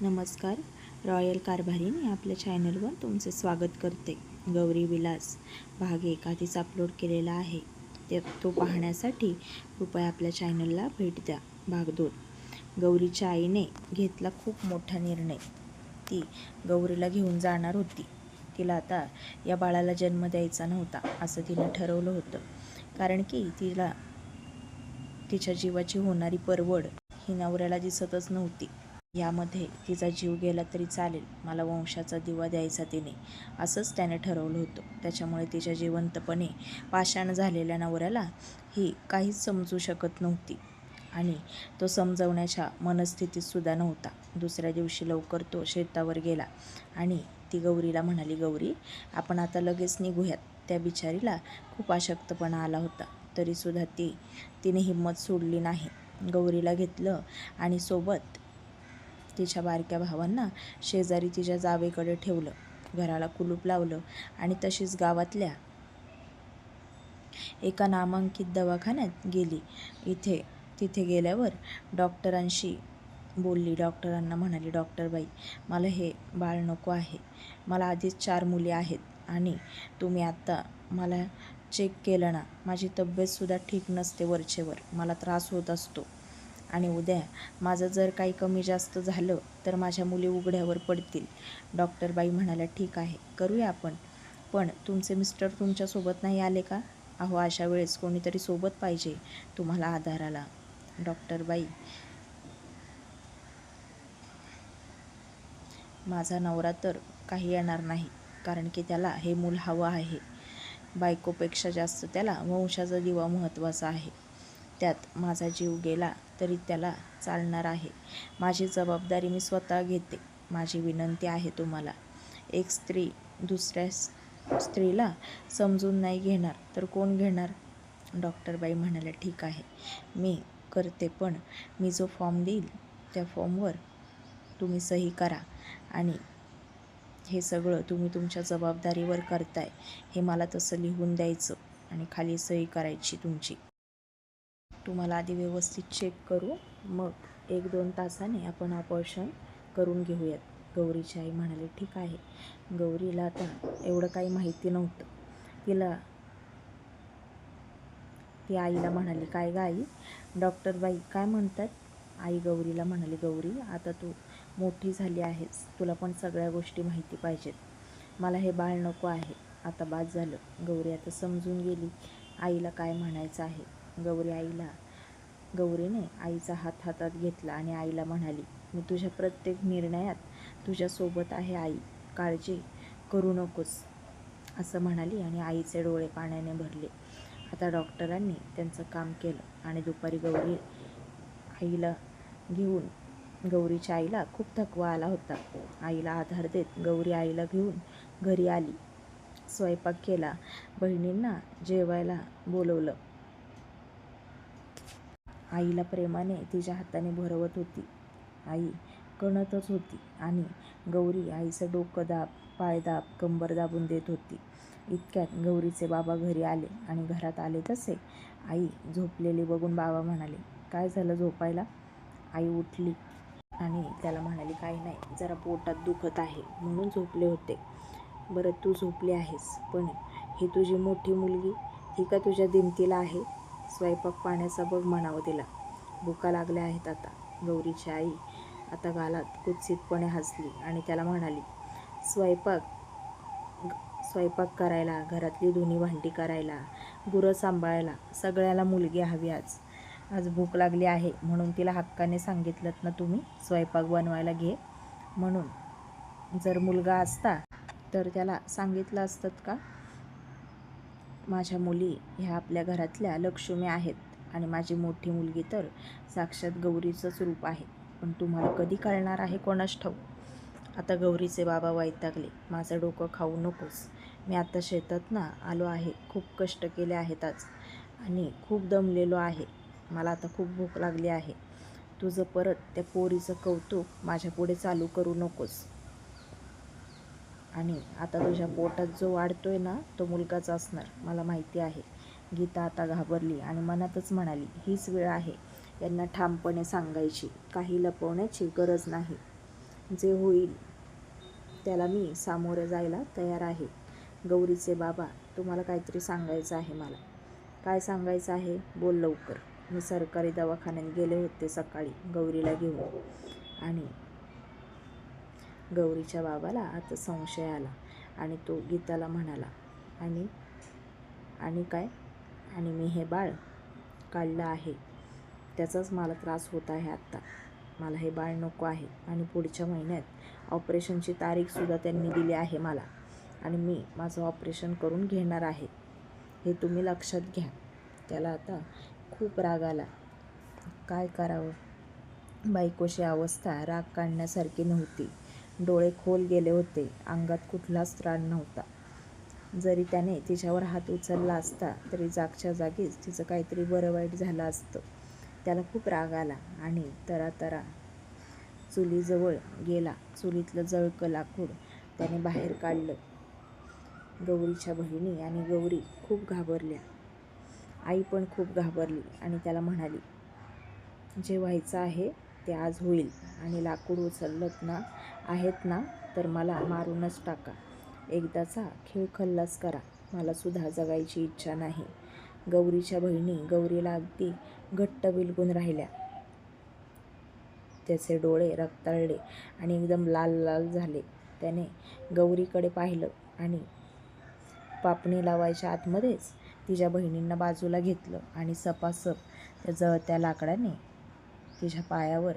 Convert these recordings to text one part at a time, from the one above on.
नमस्कार. रॉयल कारभारीन या आपल्या चॅनलवर तुमचे स्वागत करते. गौरी विलास भाग 1 आधीच अपलोड केलेला आहे. तो पाहण्यासाठी कृपया आपल्या चॅनलला भेट द्या. भाग 2. गौरीच्या आईने घेतला खूप मोठा निर्णय. ती गौरीला घेऊन जाणार होती. तिला आता या बाळाला जन्म द्यायचा नव्हता असं तिनं ठरवलं होतं. कारण की तिला तिच्या जीवाची होणारी परवड ही नवऱ्याला दिसतच नव्हती. यामध्ये तिचा जीव गेला तरी चालेल, मला वंशाचा दिवा द्यायचा तिने, असंच त्याने ठरवलं होतं. त्याच्यामुळे तिच्या जिवंतपणे पाषाण झालेल्या नवऱ्याला ही काहीच समजू शकत नव्हती आणि तो समजवण्याच्या मनस्थितीतसुद्धा नव्हता. दुसऱ्या दिवशी लवकर तो शेतावर गेला आणि ती गौरीला म्हणाली, गौरी, आपण आता लगेच निघूयात. त्या बिचारीला खूप अशक्तपणा आला होता, तरीसुद्धा तिने हिंमत सोडली नाही. गौरीला घेतलं आणि सोबत तिच्या बारक्या भावांना शेजारी तिच्या जावेकडे ठेवलं. घराला कुलूप लावलं आणि तशीच गावातल्या एका नामांकित दवाखान्यात गेली. तिथे गेल्यावर डॉक्टरांशी बोलली. डॉक्टरांना म्हणाली, डॉक्टरबाई, मला हे बाळ नको आहे. मला आधीच 4 मुली आहेत आणि तुम्ही आत्ता मला चेक केलं ना, माझी तब्येतसुद्धा ठीक नसते. वरचेवर मला त्रास होत असतो आणि उद्या माझं जर काही कमी जास्त झालं तर माझ्या मुली उघड्यावर पडतील. डॉक्टरबाई म्हणाल्या, ठीक आहे, करूया आपण. पण तुमचे मिस्टर तुमच्यासोबत नाही आले का? अहो, अशा वेळेस कोणीतरी सोबत पाहिजे तुम्हाला आधाराला. डॉक्टरबाई, माझा नवरा तर काही येणार नाही, कारण की त्याला हे मूल हवं आहे. बायकोपेक्षा जास्त त्याला वंशाचा दिवा महत्त्वाचा आहे. त्यात माझा जीव गेला तरी त्याला चालणार आहे. माझी जबाबदारी मी स्वतः घेते. माझी विनंती आहे तुम्हाला. एक स्त्री दुसऱ्या स्त्रीला समजून नाही घेणार तर कोण घेणार? डॉक्टरबाई म्हणाल्या, ठीक आहे, मी करते, पण मी जो फॉर्म देईल त्या फॉर्मवर तुम्ही सही करा आणि हे सगळं तुम्ही तुमच्या जबाबदारीवर करताय हे मला तसं लिहून द्यायचं आणि खाली सही करायची तुमची. तुम्हाला आधी व्यवस्थित चेक करू, मग 1-2 तासाने आपण ऑपरेशन करून घेऊयात. गौरीची आई म्हणाली, ठीक आहे. गौरीला आता एवढं काही माहिती नव्हतं. ती आईला म्हणाली, काय गं आई, डॉक्टरबाई काय म्हणतात? आई गौरीला म्हणाली, गौरी, आता तू मोठी झाली आहेस, तुला पण सगळ्या गोष्टी माहिती पाहिजेत. मला हे बाळ नको आहे, आता बाद झालं. गौरी आता समजून गेली आईला काय म्हणायचं आहे. गौरीने आईचा हात हातात घेतला आणि आईला म्हणाली, मी तुझ्या प्रत्येक निर्णयात तुझ्यासोबत आहे आई, काळजी करू नकोस, असं म्हणाली आणि आईचे डोळे पाण्याने भरले. आता डॉक्टरांनी त्यांचं काम केलं आणि दुपारी गौरीच्या आईला खूप थकवा आला होता. आईला आधार देत गौरी आईला घेऊन घरी आली. स्वयंपाक केला, बहिणींना जेवायला बोलवलं. आईला प्रेमाने तिच्या हाताने भरवत होती. आई कणतच होती आणि गौरी आईचं डोकं दाब, पायदाब, कंबर दाबून देत होती. इतक्यात गौरीचे बाबा घरी आले आणि घरात आले तसे आई झोपलेली बघून बाबा म्हणाले, काय झालं झोपायला? आई उठली आणि त्याला म्हणाली, काही नाही, जरा पोटात दुखत आहे म्हणून झोपले होते. बरं, तू झोपली आहेस, पण ही तुझी मोठी मुलगी, ही का तुझ्या दिमतीला आहे? स्वयंपाक पाण्याचा बघ म्हणावं तिला, भुका लागल्या आहेत आता. गौरीची आई आता गालात कुत्सितपणे हसली आणि त्याला म्हणाली, स्वयंपाक करायला, घरातली धुणी भांडी करायला, गुरं सांभाळायला सगळ्याला मुलगी हवी. आज भूक लागली आहे म्हणून तिला हक्काने सांगितलं ना तुम्ही स्वयंपाक बनवायला घे म्हणून. जर मुलगा असता तर त्याला सांगितलं असतं का? माझ्या मुली ह्या आपल्या घरातल्या लक्ष्मी आहेत आणि माझी मोठी मुलगी तर साक्षात गौरीचंच रूप आहे. पण तुम्हाला कधी कळणार आहे कोणास ठाऊक. आता गौरीचे बाबा वैतागले, माझं डोकं खाऊ नकोस. मी आता शेतात आलो आहे, खूप कष्ट केले आहेत आज आणि खूप दमलेलो आहे. मला आता खूप भूक लागली आहे. तुझं परत त्या पोरीचं कौतुक माझ्या पुढे चालू करू नकोस. आणि आता तुझ्या पोटात जो वाढतोय ना, तो मुलगाच असणार, मला माहिती आहे. गीता आता घाबरली आणि मनातच म्हणाली, हीच वेळ आहे यांना ठामपणे सांगायची, काही लपवण्याची गरज नाही. जे होईल त्याला मी सामोरं जायला तयार आहे. गौरीचे बाबा, तुम्हाला काहीतरी सांगायचं आहे मला. काय सांगायचं आहे? बोल लवकर. मी सरकारी दवाखान्यात गेले होते सकाळी गौरीला घेऊन. आणि गौरीच्या बाबाला आता संशय आला आणि तो गीताला म्हणाला, आणि काय? आणि मी हे बाळ काढलं आहे, त्याचाच मला त्रास होत आहे आत्ता. मला हे बाळ नको आहे आणि पुढच्या महिन्यात ऑपरेशनची तारीखसुद्धा त्यांनी दिली आहे मला, आणि मी माझं ऑपरेशन करून घेणार आहे, हे तुम्ही लक्षात घ्या. त्याला आता खूप राग आला. काय करावं? बायकोची अवस्था राग काढण्यासारखी नव्हती. डोळे खोल गेले होते, अंगात कुठलाच त्राण नव्हता. जरी त्याने तिच्यावर हात उचलला असता तरी जागच्या जागीच तिचं काहीतरी बरं वाईट झालं असतं. त्याला खूप राग आला आणि तरातरा चुलीजवळ गेला. चुलीतलं जळकं लाकूड त्याने बाहेर काढलं. गौरीच्या बहिणी आणि गौरी खूप घाबरल्या. आई पण खूप घाबरली आणि त्याला म्हणाली, जे व्हायचं आहे ते आज होईल, आणि लाकूड उचलत ना आहेत ना तर मला मारूनच टाका. एकदाचा खेळ खल्लास करा, मला सुद्धा जगायची इच्छा नाही. गौरीच्या बहिणी गौरीला अगदी घट्ट बिलगून राहिल्या. त्याचे डोळे रक्ताळले आणि एकदम लाल लाल झाले. त्याने गौरीकडे पाहिलं आणि पापणी लावायच्या आतमध्येच तिच्या बहिणींना बाजूला घेतलं आणि सपासप त्या जळत्या लाकडाने तिच्या पायावर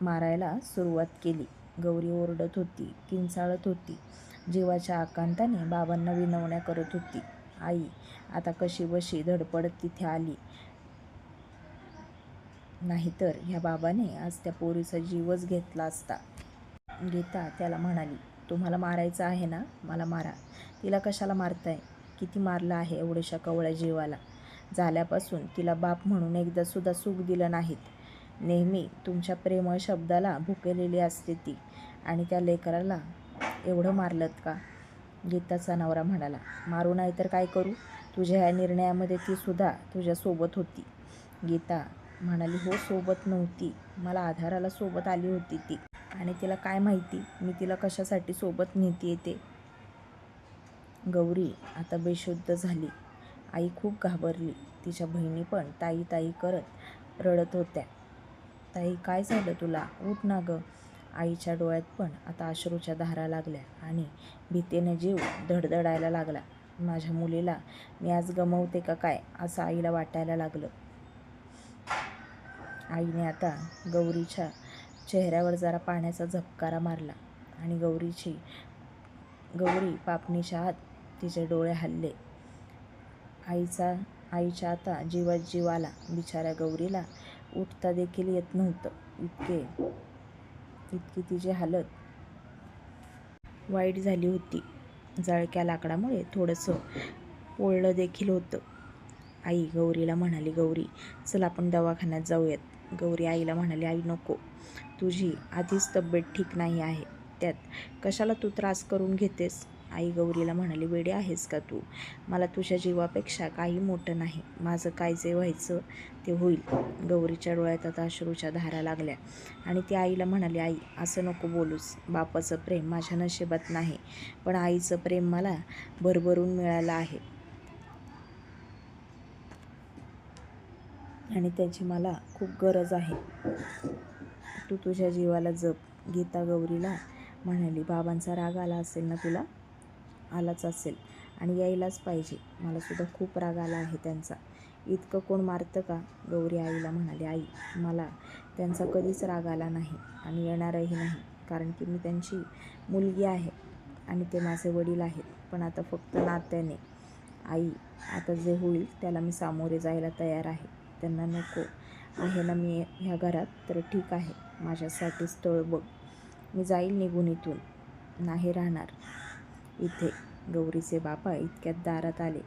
मारायला सुरुवात केली. गौरी ओरडत होती, किंचाळत होती, जीवाच्या आकांताने बाबांना विनवण्या करत होती. आई आता कशीबशी धडपडत तिथे आली, नाहीतर ह्या बाबाने आज त्या पोरीचा जीवच घेतला असता. गीता त्याला म्हणाली, तुम्हाला मारायचं आहे ना, मला मारा. तिला कशाला मारताय? किती मारलं आहे एवढ्याशा कवळ्या जीवाला. झाल्यापासून तिला बाप म्हणून एकदा सुद्धा सुख दिलं नाहीत. नेहमी तुमच्या प्रेमळ शब्दाला भुकेलेली असते ती, आणि त्या लेकराला एवढं मारलत का? गीताचा नवरा म्हणाला, मारू नाही तर काय करू? तुझ्या ह्या निर्णयामध्ये ती सुद्धा तुझ्या सोबत होती. गीता म्हणाली, हो, सोबत नव्हती, मला आधाराला सोबत आली होती ती, आणि तिला काय माहिती मी तिला कशासाठी सोबत नेतीये ते. गौरी आता बेशुद्ध झाली. आई खूप घाबरली. तिच्या बहिणी पण ताई ताई करत रडत होत्या. ताई, काय झालं तुला? उठ ना गं. आईच्या डोळ्यात पण आता अश्रूच्या धारा लागल्या आणि भीतीने जीव धडधडायला लागला. माझ्या मुलीला मी आज गमवते का काय असं आईला वाटायला लागलं. आईने आता गौरीच्या चेहऱ्यावर जरा पाण्याचा झपकारा मारला आणि गौरी पापणीच्या आत तिचे डोळे हलले. आईच्या आता जीवात जीव आला. बिचाऱ्या गौरीला उठता देखील येत नव्हतं. इतकी तिची हालत वाईट झाली होती. जळक्या लाकडामुळे थोडंसं पोळलं देखील होतं. आई गौरीला म्हणाली, गौरी चल आपण दवाखान्यात जाऊयात. गौरी आईला म्हणाली, आई नको, तुझी आधीच तब्येत ठीक नाही आहे, त्यात कशाला तू त्रास करून घेतेस. आई गौरीला म्हणाली, वेडी आहेस का तू? मला तुझ्या जीवापेक्षा काही मोठं नाही. माझं काय जे व्हायचं ते होईल. गौरीच्या डोळ्यात आता अश्रूच्या धारा लागल्या आणि ती आईला म्हणाली, आई असं नको बोलूस. बापाचं प्रेम माझ्या नशिबात नाही, पण आईचं प्रेम मला भरभरून मिळालं आहे आणि त्याची मला खूप गरज आहे. तू तुझ्या जीवाला जप. गीता गौरीला म्हणाली, बाबांचा राग आला असेल ना तुला? आलाच असेल आणि यायलाच पाहिजे. मला सुद्धा खूप राग आला आहे त्यांचा. इतकं कोण मारतं का? गौरी आईला म्हणाली, आई मला त्यांचा कधीच राग आला नाही आणि येणारही नाही, कारण की मी त्यांची मुलगी आहे आणि ते माझे वडील आहेत, पण आता फक्त नात्याने. आई आता जे होईल त्याला मी सामोरे जायला तयार आहे. त्यांना नको आहे ना मी ह्या घरात, तर ठीक आहे, माझ्यासाठी स्थळ बघ. मी जाईल निघून इथून, नाही राहणार इथे. गौरीचे बाबा इतक्यात दारात आले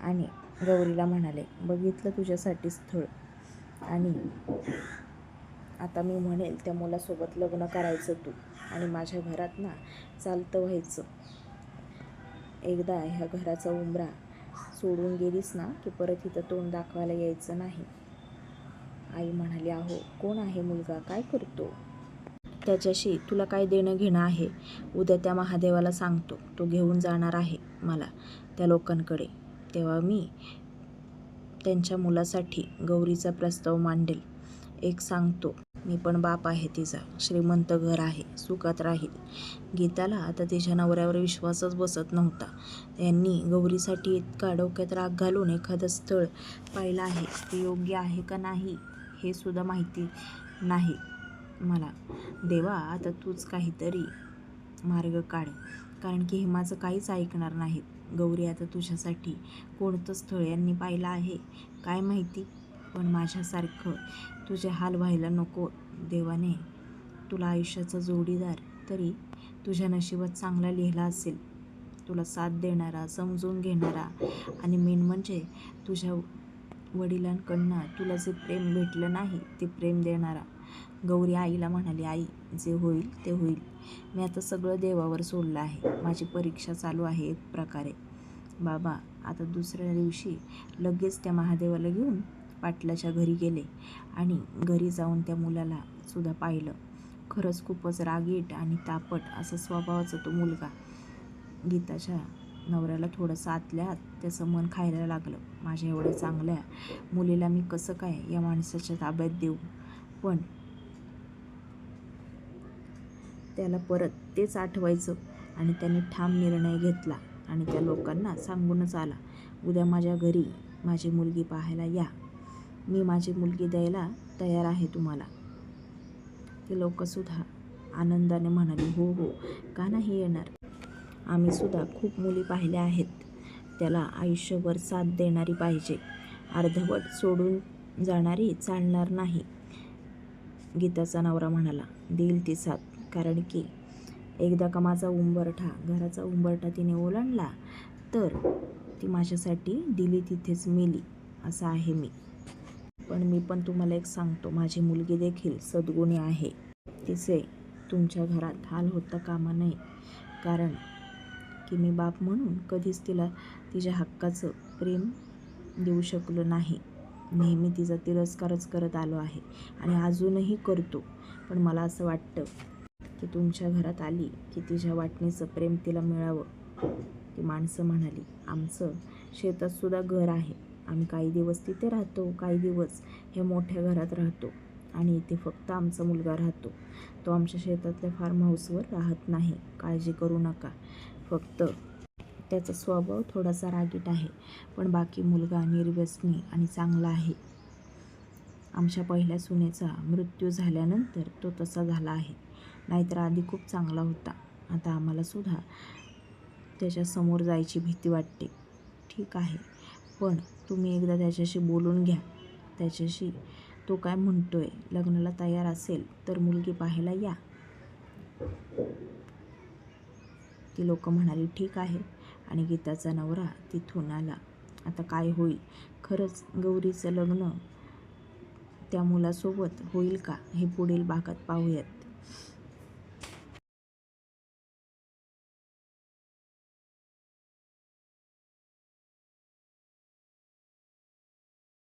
आणि गौरीला म्हणाले, बघितलं तुझ्यासाठी स्थळ, आणि आता मी म्हणेल त्या मुलासोबत लग्न करायचं तू, आणि माझ्या घरात ना चालतं व्हायचं. एकदा ह्या घराचा उंबरा सोडून गेलीस ना की परत इथं तोंड दाखवायला यायचं नाही. आई म्हणाली, अहो कोण आहे मुलगा, काय करतो? त्याच्याशी तुला काय देणं घेणं आहे? उद्या त्या महादेवाला सांगतो, तो घेऊन जाणार आहे मला त्या लोकांकडे. तेव्हा मी त्यांच्या मुलासाठी गौरीचा प्रस्ताव मांडेल. एक सांगतो, मी पण बाप आहे तिचा, श्रीमंत घर आहे, सुखात राहील. गीताला आता तिच्या नवऱ्यावर विश्वासच बसत नव्हता. त्यांनी गौरीसाठी इतका डोक्यात राग घालून एखादं स्थळ पाहिलं आहे, ते योग्य आहे का नाही हे सुद्धा माहिती नाही मला. देवा, आता तूच काहीतरी मार्ग काढ, कारण की हे माझं काहीच ऐकणार नाहीत. गौरी, आता तुझ्यासाठी कोणतं स्थळ यांनी पाहिलं आहे काय माहिती, पण माझ्यासारखं तुझे हाल व्हायला नको. देवाने तुला आयुष्याचा जोडीदार तरी तुझ्या नशिबात चांगला लिहिला असेल, तुला साथ देणारा, समजून घेणारा, आणि मेन म्हणजे तुझ्या वडिलांकडनं तुला जे प्रेम भेटलं नाही ते प्रेम देणारा. गौरी आईला म्हणाली, आई, जे होईल ते होईल. मी आता सगळं देवावर सोडलं आहे. माझी परीक्षा चालू आहे एक प्रकारे. बाबा आता दुसऱ्या दिवशी लगेच त्या महादेवाला घेऊन पाटलाच्या घरी गेले आणि घरी जाऊन त्या मुलाला सुद्धा पाहिलं. खरंच खूपच रागीट आणि तापट असा स्वभावाचा तो मुलगा. गीताच्या नवऱ्याला थोडंसं आतल्या आत त्याचं मन खायला लागलं. माझ्या एवढ्या चांगल्या मुलीला मी कसं काय या माणसाच्या ताब्यात देऊ? पण त्याला परत तेच आठवायचं आणि त्याने ठाम निर्णय घेतला आणि त्या लोकांना सांगूनच आला, उद्या माझ्या घरी माझी मुलगी पाहायला या. मी माझी मुलगी द्यायला तयार आहे तुम्हाला. ती लोकंसुद्धा आनंदाने म्हणाली, हो हो, का नाही येणार. आम्ही सुद्धा खूप मुली पाहिल्या आहेत. त्याला आयुष्यभर साथ देणारी पाहिजे, अर्धवट सोडून जाणारी चालणार नाही. गीताचा नवरा म्हणाला, देईल ती साथ, कारण की एकदा का माझा उंबरठा, घराचा उंबरठा तिने ओलांडला तर ती माझ्यासाठी दिली तिथेच मेली असं आहे मी. पण मी पण तुम्हाला एक सांगतो, माझी मुलगी देखील सद्गुणी आहे. तिचे तुमच्या घरात हाल होता कामा नये, कारण की मी बाप म्हणून कधीच तिला तिच्या हक्काचं प्रेम देऊ शकलो नाही. नेहमी तिचा तिरस्कारच करत आलो आहे आणि अजूनही करतो. पण मला असं वाटतं की तुमच्या घरात आली की तिच्या वाटणीचं प्रेम तिला मिळावं. ती माणसं म्हणाली, आमचं शेतात सुद्धा घर आहे. आम्ही काही दिवस तिथे राहतो, काही दिवस ह्या मोठ्या घरात राहतो आणि इथे फक्त आमचा मुलगा राहतो. तो आमच्या शेतातल्या फार्म हाऊसवर राहत नाही. काळजी करू नका. फक्त त्याचा स्वभाव थोडासा रागीट आहे, पण बाकी मुलगा निर्व्यसनी आणि चांगला आहे. आमच्या पहिल्या सुनेचा मृत्यू झाल्यानंतर तो तसा झाला आहे, नाहीतर आधी खूप चांगला होता. आता आम्हाला सुद्धा त्याच्यासमोर जायची भीती वाटते. ठीक आहे, पण तुम्ही एकदा त्याच्याशी बोलून घ्या. त्याच्याशी तो काय म्हणतोय, लग्नाला तयार असेल तर मुलगी पाहायला या. ती लोकं म्हणाली, ठीक आहे, आणि गीताचा नवरा तिथून आला. आता काय होईल? खरंच गौरीचं लग्न त्या मुलासोबत होईल का, हे पुढील भागात पाहूयात.